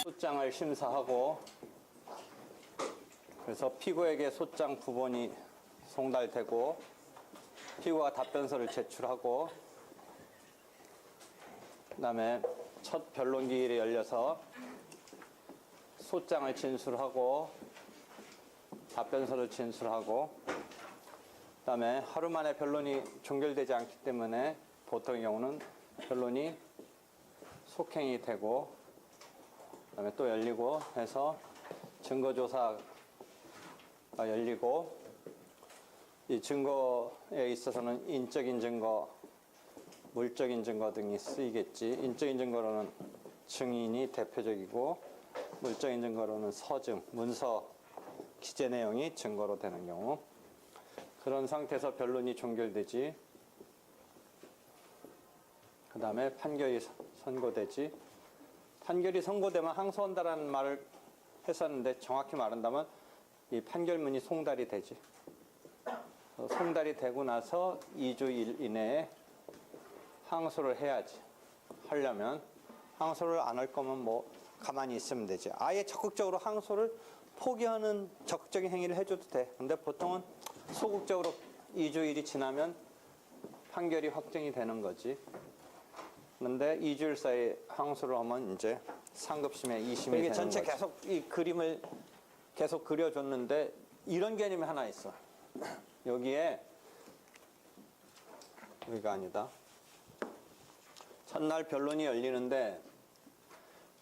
소장을 심사하고, 그래서 피고에게 소장 부본이 송달되고 피고가 답변서를 제출하고, 그다음에 첫 변론기일이 열려서 소장을 진술하고 답변서를 진술하고, 그다음에 하루 만에 변론이 종결되지 않기 때문에 보통의 경우는 변론이 속행이 되고, 그다음에 또 열리고 해서 증거조사가 열리고, 이 증거에 있어서는 인적인 증거, 물적인 증거 등이 쓰이겠지. 인적인 증거로는 증인이 대표적이고, 물적인 증거로는 서증, 문서 기재 내용이 증거로 되는 경우, 그런 상태에서 변론이 종결되지. 그 다음에 판결이 선고되지. 판결이 선고되면 항소한다라는 말을 했었는데, 정확히 말한다면 이 판결문이 송달이 되지. 송달이 되고 나서 2주일 이내에 항소를 해야지. 하려면 항소를 안 할 거면 뭐 가만히 있으면 되지. 아예 적극적으로 항소를 포기하는 적극적인 행위를 해줘도 돼. 근데 보통은 소극적으로 2주일이 지나면 판결이 확정이 되는 거지. 그런데 2주일 사이에 항소를 하면 이제 상급심에 2심이 되는 거지. 전체 계속 이 그림을 계속 그려줬는데 이런 개념이 하나 있어. 여기에 여기가 아니다. 첫날 변론이 열리는데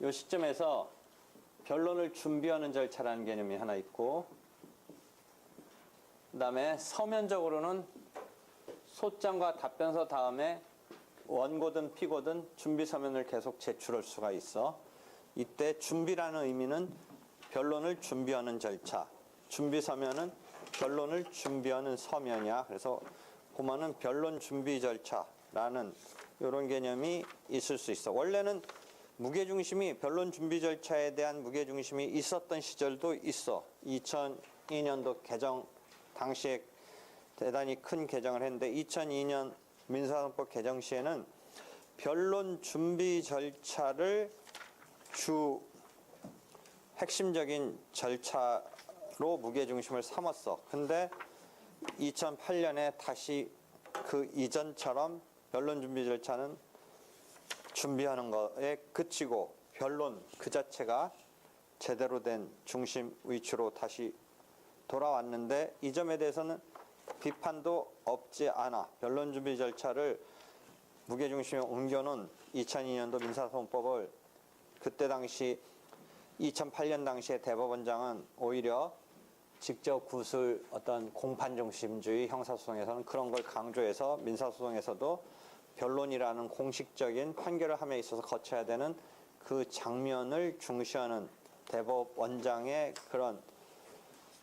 이 시점에서 변론을 준비하는 절차라는 개념이 하나 있고, 그 다음에 서면적으로는 소장과 답변서 다음에 원고든 피고든 준비 서면을 계속 제출할 수가 있어. 이때 준비라는 의미는 변론을 준비하는 절차, 준비 서면은 변론을 준비하는 서면이야. 그래서 보면은 변론 준비 절차라는 이런 개념이 있을 수 있어. 원래는 무게중심이, 변론 준비 절차에 대한 무게중심이 있었던 시절도 있어. 2002년도 개정 당시에 대단히 큰 개정을 했는데, 2002년 민사소송법 개정 시에는 변론 준비 절차를 주 핵심적인 절차로 무게중심을 삼았어. 근데 2008년에 다시 그 이전처럼 변론 준비 절차는 준비하는 거에 그치고 변론 그 자체가 제대로 된 중심 위치로 다시 돌아왔는데, 이 점에 대해서는 비판도 없지 않아. 변론 준비 절차를 무게중심에 옮겨놓은 2002년도 민사소송법을 그때 당시 2008년 당시에 대법원장은 오히려 직접 구술 어떤 공판중심주의 형사소송에서는 그런 걸 강조해서 민사소송에서도 변론이라는 공식적인 판결을 함에 있어서 거쳐야 되는 그 장면을 중시하는 대법원장의 그런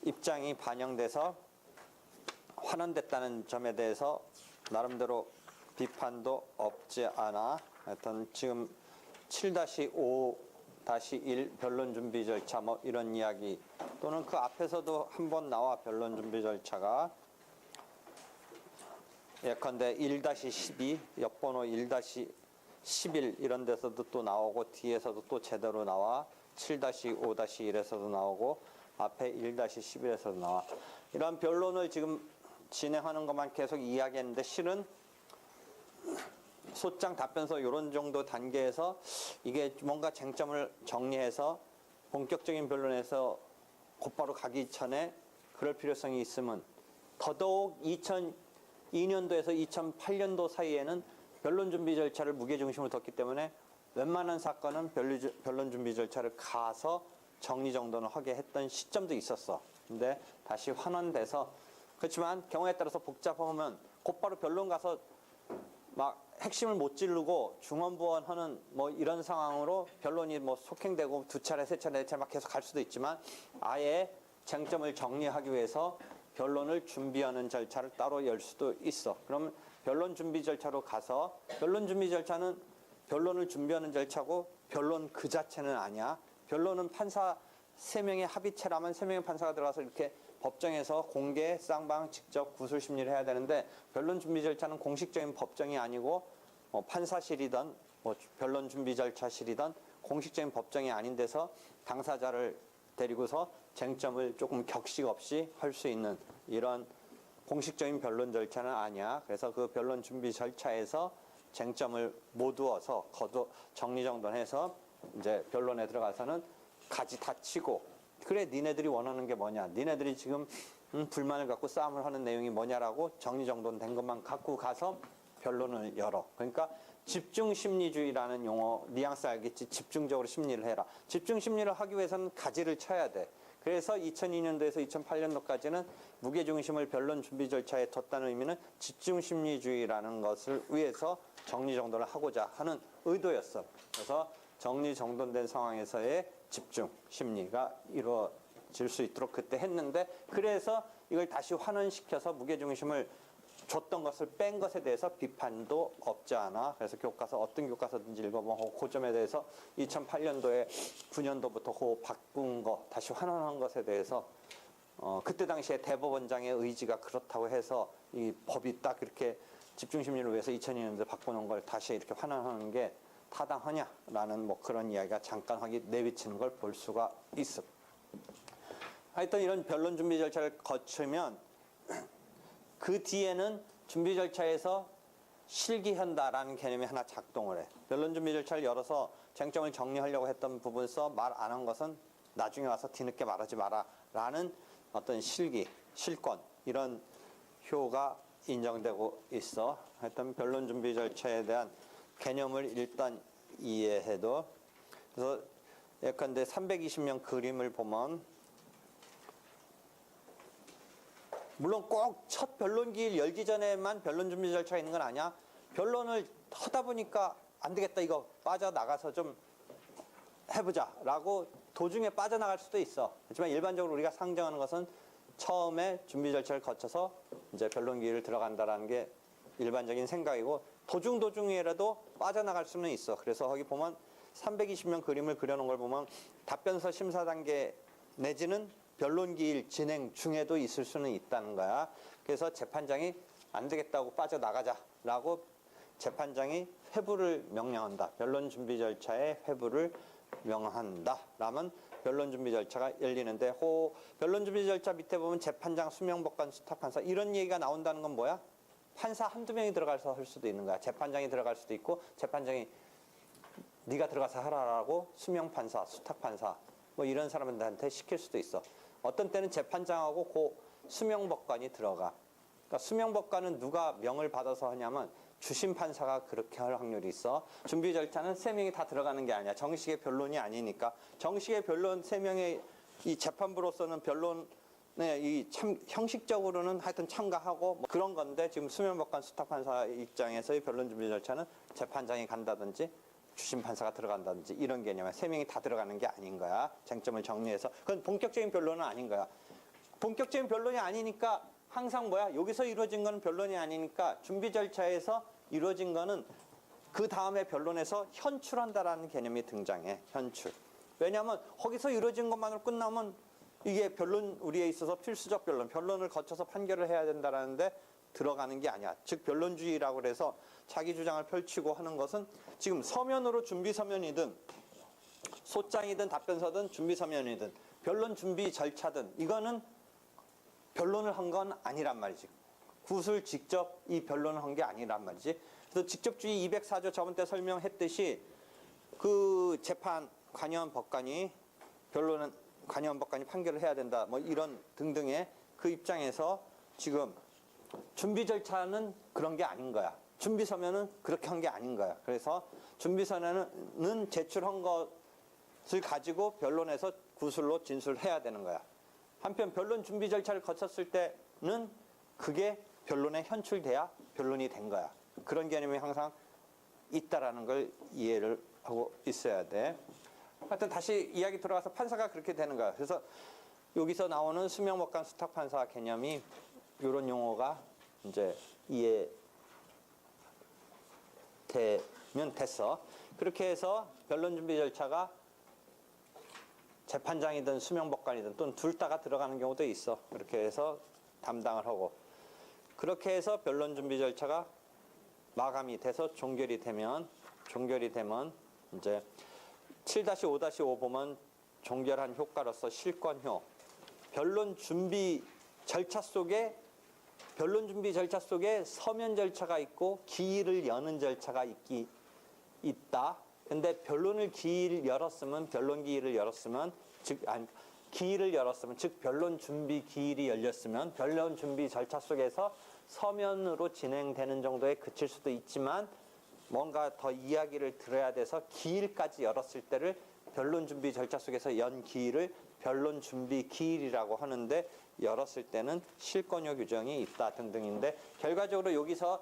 입장이 반영돼서 환원됐다는 점에 대해서 나름대로 비판도 없지 않아. 하여튼 지금 7-5-1 변론 준비 절차 뭐 이런 이야기, 또는 그 앞에서도 한번 나와. 변론 준비 절차가 예컨대 1-12 옆번호 1-11 이런 데서도 또 나오고, 뒤에서도 또 제대로 나와. 7-5-1에서도 나오고, 앞에 1-11에서도 나와. 이런 변론을 지금 진행하는 것만 계속 이야기했는데, 실은 소장 답변서 이런 정도 단계에서 이게 뭔가 쟁점을 정리해서 본격적인 변론에서 곧바로 가기 전에 그럴 필요성이 있으면, 더더욱 2002년도에서 2008년도 사이에는 변론 준비 절차를 무게중심으로 뒀기 때문에 웬만한 사건은 변론 준비 절차를 가서 정리정돈을 하게 했던 시점도 있었어. 근데 다시 환원돼서, 그렇지만 경우에 따라서 복잡하면 곧바로 변론 가서 막 핵심을 못 찌르고 중언부언하는 뭐 이런 상황으로 변론이 뭐 속행되고 2차례, 3차례, 4차례 막 계속 갈 수도 있지만, 아예 쟁점을 정리하기 위해서 변론을 준비하는 절차를 따로 열 수도 있어. 그러면 변론 준비 절차로 가서, 변론 준비 절차는 변론을 준비하는 절차고 변론 그 자체는 아니야. 변론은 판사 3명의 합의체라면 3명의 판사가 들어가서 이렇게 법정에서 공개, 쌍방, 직접 구술 심리를 해야 되는데 변론 준비 절차는 공식적인 법정이 아니고 판사실이든 변론 준비 절차실이든 공식적인 법정이 아닌 데서 당사자를 데리고서 쟁점을 조금 격식 없이 할 수 있는 이런 공식적인 변론 절차는 아니야. 그래서 그 변론 준비 절차에서 쟁점을 모두어서 정리정돈해서 이제 변론에 들어가서는 가지 다 치고, 그래 니네들이 원하는 게 뭐냐, 니네들이 지금 불만을 갖고 싸움을 하는 내용이 뭐냐라고 정리정돈된 것만 갖고 가서 변론을 열어. 그러니까 집중심리주의라는 용어, 뉘앙스 알겠지? 집중적으로 심리를 해라. 집중심리를 하기 위해서는 가지를 쳐야 돼. 그래서 2002년도에서 2008년도까지는 무게중심을 변론 준비 절차에 뒀다는 의미는 집중심리주의라는 것을 위해서 정리정돈을 하고자 하는 의도였어. 그래서 정리정돈된 상황에서의 집중심리가 이루어질 수 있도록 그때 했는데, 그래서 이걸 다시 환원시켜서 무게중심을 줬던 것을 뺀 것에 대해서 비판도 없지 않아. 그래서 교과서, 어떤 교과서든지 읽어보면 그 점에 대해서 2008년도에 9년도부터 그 바꾼 거, 다시 환원한 것에 대해서 그때 당시에 대법원장의 의지가 그렇다고 해서 이 법이 딱 이렇게 집중심리를 위해서 2002년도에 바꾸는 걸 다시 이렇게 환원하는 게 타당하냐라는 뭐 그런 이야기가 잠깐 내비치는 걸 볼 수가 있어. 하여튼 이런 변론 준비 절차를 거치면 그 뒤에는 준비 절차에서 실기한다라는 개념이 하나 작동을 해. 변론 준비 절차를 열어서 쟁점을 정리하려고 했던 부분에서 말 안 한 것은 나중에 와서 뒤늦게 말하지 마라라는 어떤 실기, 실권, 이런 효가 인정되고 있어. 하여튼 변론 준비 절차에 대한 개념을 일단 이해해도, 그래서 예컨대 320명 그림을 보면, 물론 꼭 첫 변론 기일 열기 전에만 변론 준비 절차가 있는 건 아니야. 변론을 하다 보니까 안 되겠다, 이거 빠져나가서 좀 해보자 라고 도중에 빠져나갈 수도 있어. 하지만 일반적으로 우리가 상정하는 것은 처음에 준비 절차를 거쳐서 이제 변론 기일을 들어간다라는 게 일반적인 생각이고, 도중이라도 빠져나갈 수는 있어. 그래서 거기 보면 320명 그림을 그려놓은 걸 보면 답변서 심사 단계 내지는 변론 기일 진행 중에도 있을 수는 있다는 거야. 그래서 재판장이 안 되겠다고 빠져나가자라고 재판장이 회부를 명령한다. 변론 준비 절차에 회부를 명한다. 라면 변론 준비 절차가 열리는데, 변론 준비 절차 밑에 보면 재판장, 수명법관, 수탁판사 이런 얘기가 나온다는 건 뭐야? 판사 한두 명이 들어가서 할 수도 있는 거야. 재판장이 들어갈 수도 있고, 재판장이 네가 들어가서 하라라고 수명판사, 수탁판사 뭐 이런 사람들한테 시킬 수도 있어. 어떤 때는 재판장하고 그 수명법관이 들어가. 그러니까 수명법관은 누가 명을 받아서 하냐면 주심판사가 그렇게 할 확률이 있어. 준비 절차는 3명이 다 들어가는 게 아니야. 정식의 변론이 아니니까. 정식의 변론 3명의 이 재판부로서는 변론에 형식적으로는 하여튼 참가하고 뭐 그런 건데, 지금 수명법관 수탁판사 입장에서의 변론 준비 절차는 재판장이 간다든지 주심판사가 들어간다든지 이런 개념이야. 3명이 다 들어가는 게 아닌 거야. 쟁점을 정리해서. 그건 본격적인 변론은 아닌 거야. 본격적인 변론이 아니니까 항상 뭐야? 여기서 이루어진 거는 변론이 아니니까 준비 절차에서 이루어진 거는 그 다음에 변론에서 현출한다라는 개념이 등장해. 현출. 왜냐하면 거기서 이루어진 것만으로 끝나면 이게 변론, 우리에 있어서 필수적 변론을 거쳐서 판결을 해야 된다라는데 들어가는 게 아니야. 즉 변론주의라고 그래서 자기 주장을 펼치고 하는 것은 지금 서면으로 준비 서면이든 소장이든 답변서든 준비 서면이든 변론 준비 절차든 이거는 변론을 한 건 아니란 말이지. 구술 직접 이 변론을 한 게 아니란 말이지. 그래서 직접주의 204조 저번 때 설명했듯이 그 재판 관여한 법관이 변론은 관여한 법관이 판결을 해야 된다. 뭐 이런 등등의 그 입장에서 지금 준비 절차는 그런 게 아닌 거야. 준비 서면은 그렇게 한 게 아닌 거야. 그래서 준비 서면은 제출한 것을 가지고 변론에서 구술로 진술해야 되는 거야. 한편 변론 준비 절차를 거쳤을 때는 그게 변론에 현출돼야 변론이 된 거야. 그런 개념이 항상 있다라는 걸 이해를 하고 있어야 돼. 하여튼 다시 이야기 돌아가서 판사가 그렇게 되는 거야. 그래서 여기서 나오는 수명법관 수탁판사 개념이 이런 용어가 이제 이해되면 됐어. 그렇게 해서 변론 준비 절차가 재판장이든 수명법관이든 또는 둘 다가 들어가는 경우도 있어. 그렇게 해서 담당을 하고. 그렇게 해서 변론 준비 절차가 마감이 돼서 종결이 되면 이제 7-5-5 보면 종결한 효과로서 실권효. 변론 준비 절차 속에 서면 절차가 있고 기일을 여는 절차가 있다. 근데 변론 기일을 열었으면 즉 변론 준비 기일이 열렸으면 변론 준비 절차 속에서 서면으로 진행되는 정도에 그칠 수도 있지만 뭔가 더 이야기를 들어야 돼서 기일까지 열었을 때를 변론 준비 절차 속에서 연 기일을 변론 준비 기일이라고 하는데 열었을 때는 실권효 규정이 있다 등등인데 결과적으로 여기서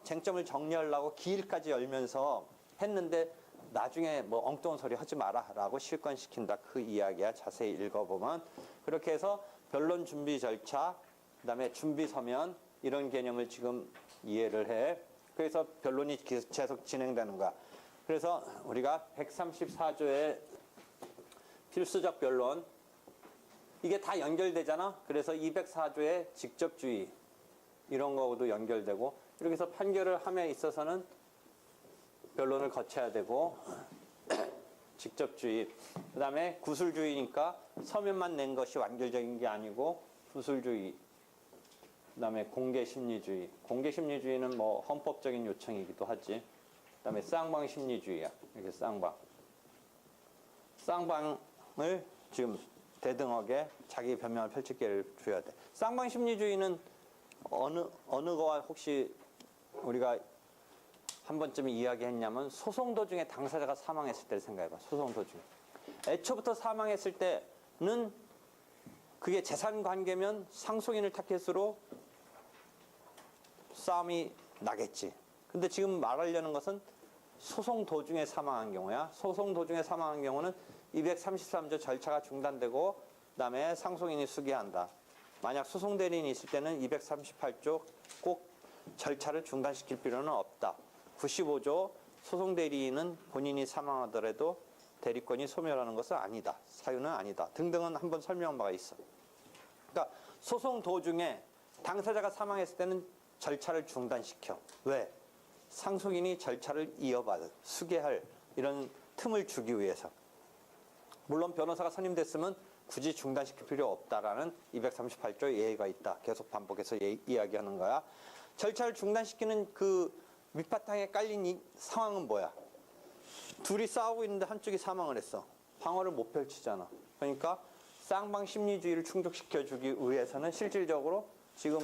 쟁점을 정리하려고 기일까지 열면서 했는데 나중에 뭐 엉뚱한 소리 하지 마라 라고 실권시킨다. 그 이야기야. 자세히 읽어보면. 그렇게 해서 변론 준비 절차, 그 다음에 준비 서면 이런 개념을 지금 이해를 해. 그래서 변론이 계속 진행되는 거야. 그래서 우리가 134조의 필수적 변론 이게 다 연결되잖아. 그래서 204조의 직접주의 이런 거하고도 연결되고 이렇게 해서 판결을 함에 있어서는 변론을 거쳐야 되고 직접주의 그 다음에 구술주의니까 서면만 낸 것이 완결적인 게 아니고 구술주의 그 다음에 공개심리주의 공개심리주의는 뭐 헌법적인 요청이기도 하지. 그 다음에 쌍방심리주의야. 이렇게 쌍방을 지금 대등하게 자기 변명을 펼칠 기회를 줘야 돼. 쌍방심리주의는 어느 거와 혹시 우리가 한 번쯤 이야기했냐면 소송 도중에 당사자가 사망했을 때를 생각해봐. 소송 도중에. 애초부터 사망했을 때는 그게 재산 관계면 상속인을 타켓으로 싸움이 나겠지. 근데 지금 말하려는 것은 소송 도중에 사망한 경우야. 소송 도중에 사망한 경우는 233조 절차가 중단되고 그다음에 상속인이 수기한다. 만약 소송 대리인이 있을 때는 238조 꼭 절차를 중단시킬 필요는 없다. 95조 소송 대리인은 본인이 사망하더라도 대리권이 소멸하는 것은 아니다. 사유는 아니다. 등등은 한번 설명한 바가 있어. 그러니까 소송 도중에 당사자가 사망했을 때는 절차를 중단시켜. 왜? 상속인이 절차를 이어받을, 수개할 이런 틈을 주기 위해서. 물론 변호사가 선임됐으면 굳이 중단시킬 필요 없다라는 238조 예의가 있다. 계속 반복해서 이야기하는 거야. 절차를 중단시키는 그 밑바탕에 깔린 이 상황은 뭐야? 둘이 싸우고 있는데 한쪽이 사망을 했어. 방어를 못 펼치잖아. 그러니까 쌍방 심리주의를 충족시켜주기 위해서는 실질적으로 지금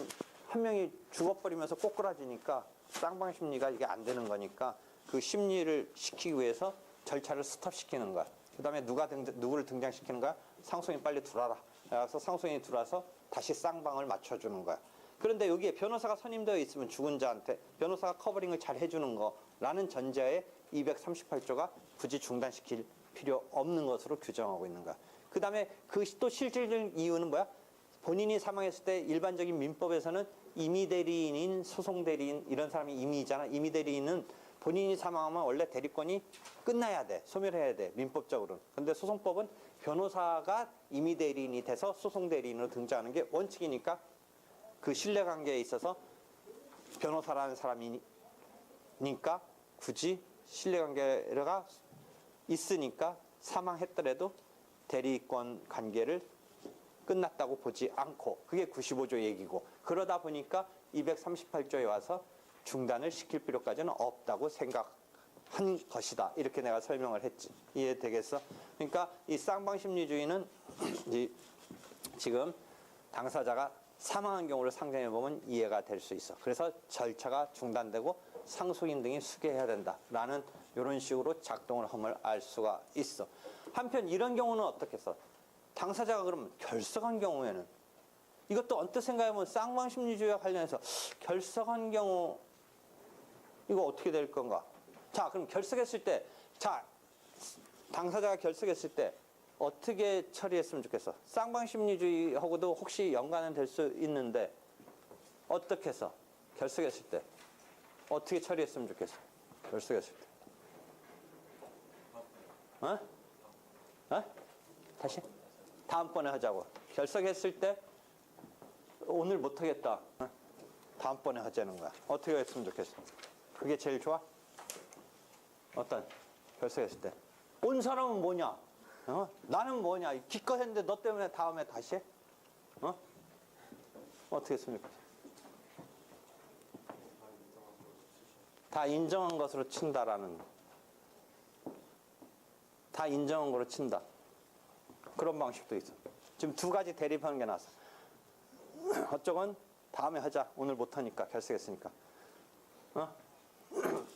한 명이 죽어버리면서 꼬꾸라지니까 쌍방 심리가 이게 안 되는 거니까 그 심리를 시키기 위해서 절차를 스톱시키는 거야. 그 다음에 누구를 등장시키는 거야? 상속인 빨리 들어와라. 그래서 상속인이 들어와서 다시 쌍방을 맞춰주는 거야. 그런데 여기에 변호사가 선임되어 있으면 죽은 자한테 변호사가 커버링을 잘 해주는 거라는 전제에 238조가 굳이 중단시킬 필요 없는 것으로 규정하고 있는 거야. 그 다음에 그 또 실질적인 이유는 뭐야? 본인이 사망했을 때 일반적인 민법에서는 임의대리인인 소송대리인 이런 사람이 임의잖아. 임의대리인은 본인이 사망하면 원래 대리권이 끝나야 돼. 소멸해야 돼. 민법적으로는. 근데 소송법은 변호사가 임의대리인이 돼서 소송대리인으로 등장하는 게 원칙이니까 그 신뢰관계에 있어서 변호사라는 사람이니까 굳이 신뢰관계가 있으니까 사망했더라도 대리권 관계를 끝났다고 보지 않고 그게 95조 얘기고 그러다 보니까 238조에 와서 중단을 시킬 필요까지는 없다고 생각한 것이다. 이렇게 내가 설명을 했지. 이해되겠어? 그러니까 이 쌍방심리주의는 지금 당사자가 사망한 경우를 상정해보면 이해가 될 수 있어. 그래서 절차가 중단되고 상속인 등이 수개해야 된다라는 이런 식으로 작동을 함을 알 수가 있어. 한편 이런 경우는 어떻겠어? 당사자가 그러면 결석한 경우에는 이것도 언뜻 생각해보면 쌍방심리주의와 관련해서 결석한 경우 이거 어떻게 될 건가? 자, 그럼 결석했을 때 당사자가 결석했을 때 어떻게 처리했으면 좋겠어? 쌍방심리주의하고도 혹시 연관은 될 수 있는데 어떻게 해서 결석했을 때 어떻게 처리했으면 좋겠어? 결석했을 때 어? 어? 다시? 다음번에 하자고. 결석했을 때 오늘 못하겠다. 다음번에 하자는 거야. 어떻게 했으면 좋겠어? 그게 제일 좋아? 어떤? 결석했을 때. 온 사람은 뭐냐? 나는 뭐냐? 기껏 했는데 너 때문에 다음에 다시 해? 어떻게 했으면 좋겠어? 다 인정한 것으로 친다라는 거. 다 인정한 거로 친다. 그런 방식도 있어. 지금 두 가지 대립하는 게 나왔어. 어쩌건 다음에 하자. 오늘 못하니까 결석했으니까.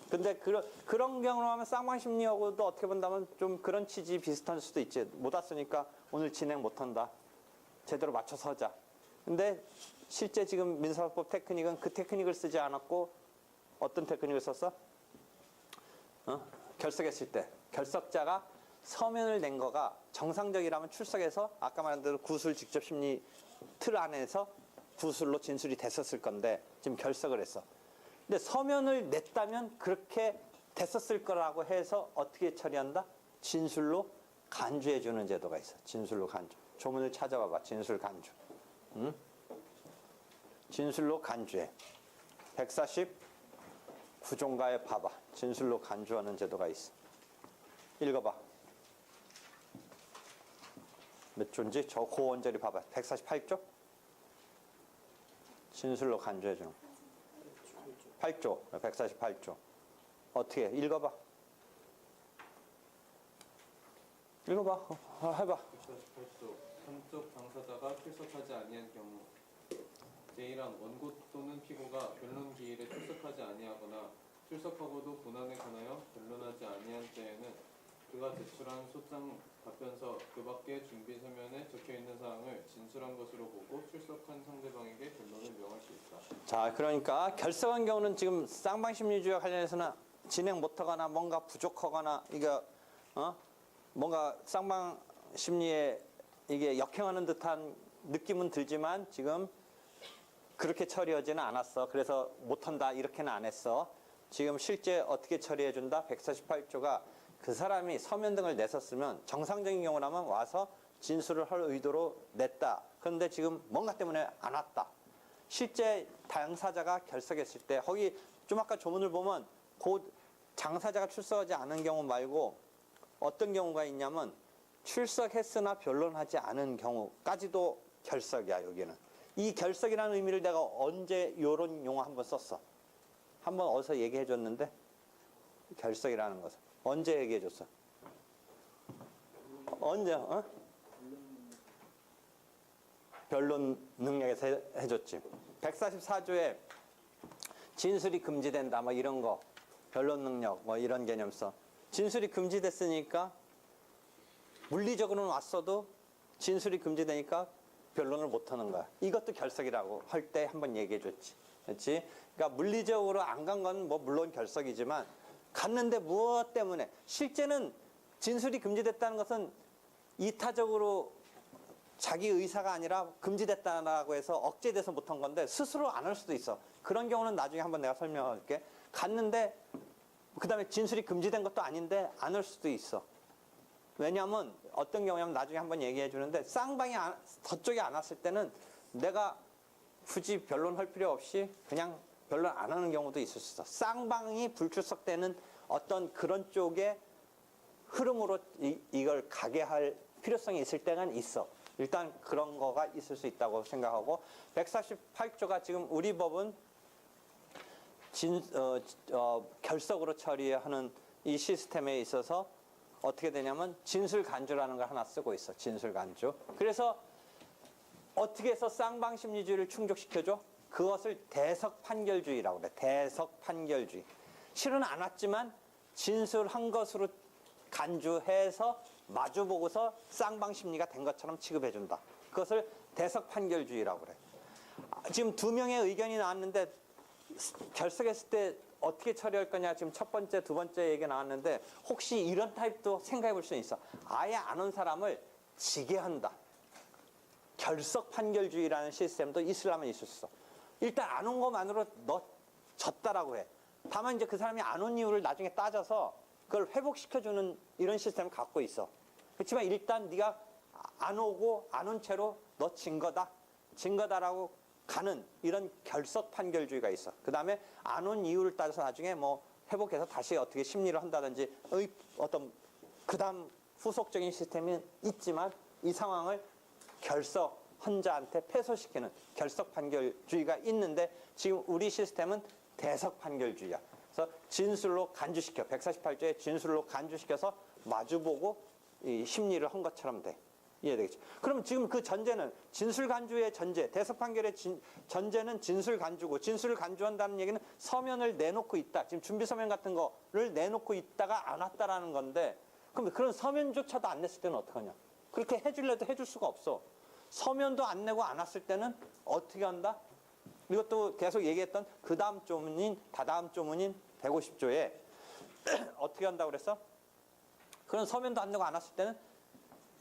근데 그런 경우로 하면 쌍방심리하고도 어떻게 본다면 좀 그런 취지 비슷할 수도 있지. 못 왔으니까 오늘 진행 못한다. 제대로 맞춰서 하자. 근데 실제 지금 민사법 테크닉은 그 테크닉을 쓰지 않았고 어떤 테크닉을 썼어? 결석했을 때 결석자가 서면을 낸 거가 정상적이라면 출석해서 아까 말한 대로 구술 직접 심리 틀 안에서 구술로 진술이 됐었을 건데 지금 결석을 했어. 근데 서면을 냈다면 그렇게 됐었을 거라고 해서 어떻게 처리한다? 진술로 간주해 주는 제도가 있어. 진술로 간주. 조문을 찾아봐봐. 진술 간주. 진술로 간주해. 149종가에 봐봐. 진술로 간주하는 제도가 있어. 읽어봐. 몇 조인지 저 고원절이 봐봐. 148조? 진술로 간주해 주는 거. 8조, 148조. 어떻게 해? 읽어봐. 읽어봐. 해봐. 148조. 한쪽 당사자가 출석하지 아니한 경우 제1항 원고 또는 피고가 변론 기일에 출석하지 아니하거나 출석하고도 본안에 관하여 변론하지 아니한 때에는 그가 제출한 소장 답변서 그 밖의 준비 서면에 적혀있는 사항을 진술한 것으로 보고 출석한 상대방에게 변론을 명할 수 있다. 자, 그러니까 결석한 경우는 지금 쌍방심리주의와 관련해서는 진행 못하거나 뭔가 부족하거나 이거 뭔가 쌍방심리에 이게 역행하는 듯한 느낌은 들지만 지금 그렇게 처리하지는 않았어. 그래서 못한다 이렇게는 안 했어. 지금 실제 어떻게 처리해준다? 148조가 그 사람이 서면 등을 냈었으면 정상적인 경우라면 와서 진술을 할 의도로 냈다. 그런데 지금 뭔가 때문에 안 왔다. 실제 당사자가 결석했을 때 거기 좀 아까 조문을 보면 곧 당사자가 출석하지 않은 경우 말고 어떤 경우가 있냐면 출석했으나 변론하지 않은 경우까지도 결석이야. 여기는. 이 결석이라는 의미를 내가 언제 이런 용어 한번 썼어. 한번 어디서 얘기해 줬는데 결석이라는 것을 언제 얘기해 줬어? 언제? 변론 능력에서 해줬지. 144조에 진술이 금지된다 뭐 이런 거 변론 능력 뭐 이런 개념 써. 진술이 금지됐으니까 물리적으로는 왔어도 진술이 금지되니까 변론을 못하는 거야. 이것도 결석이라고 할 때 한번 얘기해 줬지. 그렇지? 그러니까 물리적으로 안 간 건 뭐 물론 결석이지만 갔는데 무엇 때문에 실제는 진술이 금지됐다는 것은 이타적으로 자기 의사가 아니라 금지됐다라고 해서 억제돼서 못한 건데 스스로 안 할 수도 있어. 그런 경우는 나중에 한번 내가 설명할게. 갔는데 그 다음에 진술이 금지된 것도 아닌데 안 할 수도 있어. 왜냐하면 어떤 경우냐면 나중에 한번 얘기해 주는데 쌍방이 저쪽에 안 왔을 때는 내가 굳이 변론할 필요 없이 그냥 변론 안 하는 경우도 있을 수 있어. 쌍방이 불출석되는 어떤 그런 쪽의 흐름으로 이걸 가게 할 필요성이 있을 때는 있어. 일단 그런 거가 있을 수 있다고 생각하고 148조가 지금 우리 법은 결석으로 처리하는 이 시스템에 있어서 어떻게 되냐면 진술 간주라는 걸 하나 쓰고 있어. 진술 간주. 그래서 어떻게 해서 쌍방 심리주의를 충족시켜줘? 그것을 대석 판결주의라고 그래. 대석 판결주의. 실은 안 왔지만 진술한 것으로 간주해서 마주보고서 쌍방 심리가 된 것처럼 취급해준다. 그것을 대석 판결주의라고 그래. 지금 두 명의 의견이 나왔는데 결석했을 때 어떻게 처리할 거냐. 지금 첫 번째, 두 번째 얘기 나왔는데 혹시 이런 타입도 생각해 볼 수 있어. 아예 안 온 사람을 지게 한다. 결석 판결주의라는 시스템도 있으려면 있을 수 있어. 일단 안 온 것만으로 너 졌다라고 해. 다만 이제 그 사람이 안 온 이유를 나중에 따져서 그걸 회복시켜주는 이런 시스템을 갖고 있어. 그렇지만 일단 네가 안 오고 안 온 채로 너 진 거다라고 가는 이런 결석 판결주의가 있어. 그 다음에 안 온 이유를 따라서 나중에 뭐 회복해서 다시 어떻게 심리를 한다든지 어떤 그 다음 후속적인 시스템이 있지만 이 상황을 결석헌자한테 패소시키는 결석 판결주의가 있는데 지금 우리 시스템은 대석 판결주의야. 그래서 진술로 간주시켜 148조에 진술로 간주시켜서 마주보고 이 심리를 한 것처럼 돼. 이해되겠죠? 그럼 지금 그 전제는 진술 간주의 전제, 대석 판결의 전제는 진술 간주고 진술을 간주한다는 얘기는 서면을 내놓고 있다. 지금 준비 서면 같은 거를 내놓고 있다가 안 왔다라는 건데 그럼 그런 서면조차도 안 냈을 때는 어떡하냐? 그렇게 해줄래도 해줄 수가 없어. 서면도 안 내고 안 왔을 때는 어떻게 한다? 이것도 계속 얘기했던 그 다음 조문인 다다음 조문인 150조에 어떻게 한다고 그랬어? 그런 서면도 안 내고 안 왔을 때는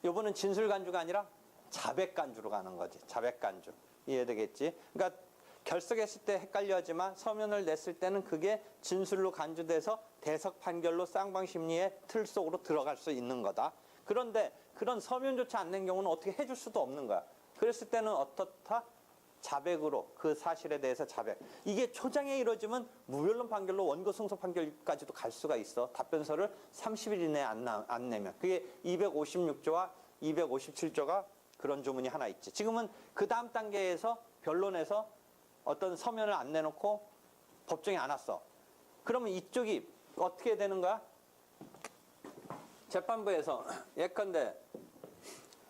요번은 진술 간주가 아니라 자백 간주로 가는 거지. 자백 간주. 이해되겠지? 그러니까 결석했을 때 헷갈려 하지만 서면을 냈을 때는 그게 진술로 간주돼서 대석 판결로 쌍방 심리의 틀 속으로 들어갈 수 있는 거다. 그런데 그런 서면조차 안 낸 경우는 어떻게 해줄 수도 없는 거야. 그랬을 때는 어떻다? 자백으로 그 사실에 대해서 자백. 이게 초장에 이루어지면 무변론 판결로 원고 승소 판결까지도 갈 수가 있어. 답변서를 30일 이내에 안 내면. 그게 256조와 257조가 그런 조문이 하나 있지. 지금은 그 다음 단계에서 변론에서 어떤 서면을 안 내놓고 법정에 안 왔어. 그러면 이쪽이 어떻게 되는 거야? 재판부에서 예컨대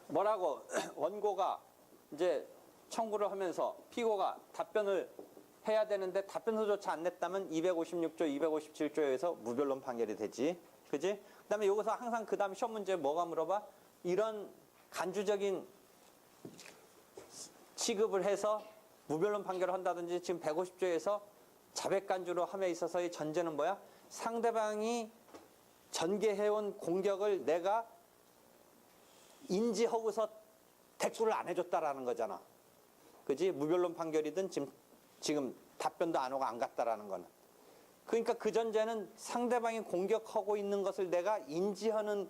뭐라고 원고가 이제 청구를 하면서 피고가 답변을 해야 되는데 답변서조차 안 냈다면 256조, 257조에서 무변론 판결이 되지. 그지? 그 다음에 여기서 항상 그 다음 시험 문제 뭐가 물어봐? 이런 간주적인 취급을 해서 무변론 판결을 한다든지 지금 150조에서 자백 간주로 함에 있어서의 전제는 뭐야? 상대방이 전개해온 공격을 내가 인지하고서 대꾸를 안 해줬다라는 거잖아. 그지? 무변론 판결이든 지금 답변도 안 오고 안 갔다라는 거는. 그러니까 그 전제는 상대방이 공격하고 있는 것을 내가 인지하는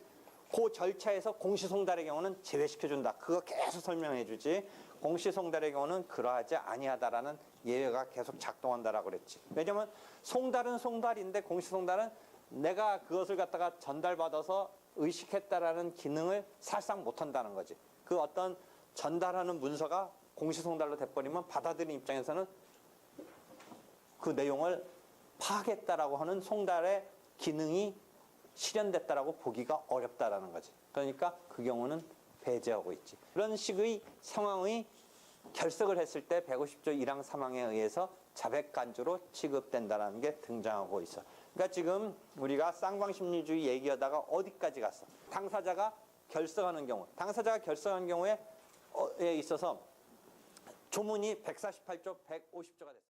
그 절차에서 공시송달의 경우는 제외시켜준다. 그거 계속 설명해 주지. 공시송달의 경우는 그러하지 아니하다라는 예외가 계속 작동한다라고 그랬지. 왜냐면 송달은 송달인데 공시송달은 내가 그것을 갖다가 전달받아서 의식했다라는 기능을 살상 못한다는 거지. 그 어떤 전달하는 문서가 공시송달로 돼버리면 받아들인 입장에서는 그 내용을 파악했다라고 하는 송달의 기능이 실현됐다라고 보기가 어렵다라는 거지. 그러니까 그 경우는 배제하고 있지. 그런 식의 상황의 결석을 했을 때 150조 1항 3항에 의해서 자백 간주로 취급된다는 게 등장하고 있어. 그러니까 지금 우리가 쌍방심리주의 얘기하다가 어디까지 갔어? 당사자가 결석하는 경우, 당사자가 결석한 경우에 있어서 조문이 148조, 150조가 됐어.